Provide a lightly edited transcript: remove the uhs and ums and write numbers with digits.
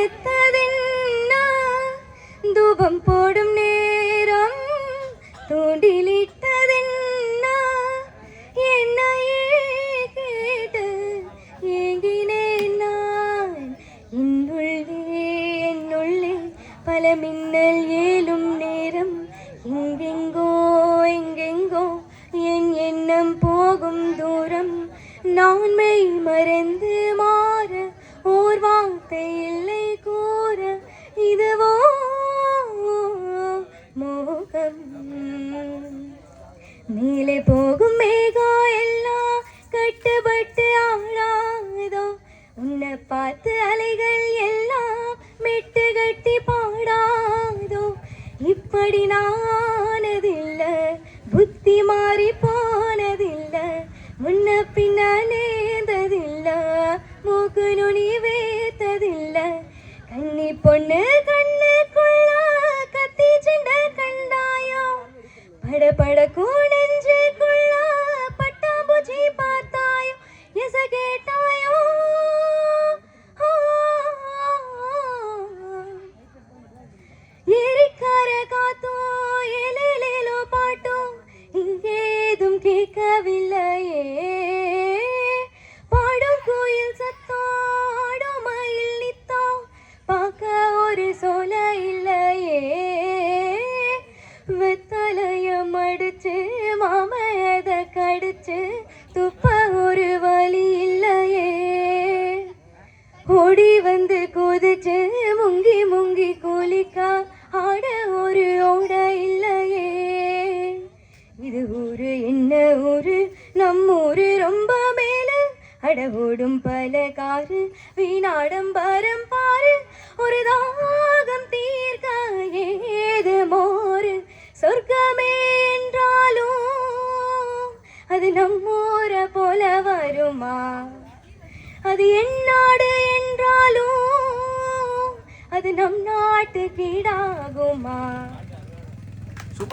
தீவலத்ததென்னா தூபம் போடும் நேரம் தூண்டிலிட்டதென்னா என்னையே கேட்டு ஏங்கினேன் நான் என்னுள்ளே பல மின்னல் ஏலும் நேரம் எங்கெங்கோ என் எண்ணம் போகும் தூரம் நான் மெய் மறந்து மாற ஓர் வார்த்தை இல்லை கூற இதுவோ மோகம் மேலே போகும் மேகம் எல்லாம் கட்டுப்பட்டு ஆடாதோ உன்னை பார்த்து அலைகள் எல்லாம் மெட்டு கட்டி பாடாதோ இப்படி நானதில்ல புத்தி மாறி போனதில்ல முன்ன பின்ன நேர்ந்ததில்ல மூக்கு நுனி வேத்ததில்ல கண்ணி பொண்ணு கண்ணுக்குள்ள கத்தி சண்டை கண்டாயோ படபடக்கும் நெஞ்சுக்குள்ள பட்டாம்பூச்சி பார்த்தாயோ எச கேட்டாயோ ஏரிக்கார காத்தோ ஏலேலேலோ பாட்டோ இங்கேதும் கேட்கவில்லையே பாடும் கோயில் சத்தோடும் மயில் நித்தோ பார்க்க ஒரு சோல இல்லையே வெத்தலையம் அடிச்சு மாமையத கடிச்சு துப்ப ஒரு வழி இல்லையே ஓடி வந்து கொதிச்சு முங்கி முங்கி குளிக்கா ஆட ஒரு ஓட இல்லையே இது ஊரு என்ன ஊரு நம்மூரு ரொம்ப மேல அட ஓடும் பல காரு வீணாடம் பரம் பாரு ஒரு தாகம் தீர்க்க ஏது மோரு சொர்க்கமே என்றாலும் அது நம்மூர போல வருமா அது என் நாடு என்றாலும் அது நம் நாட்டு கீடாகுமா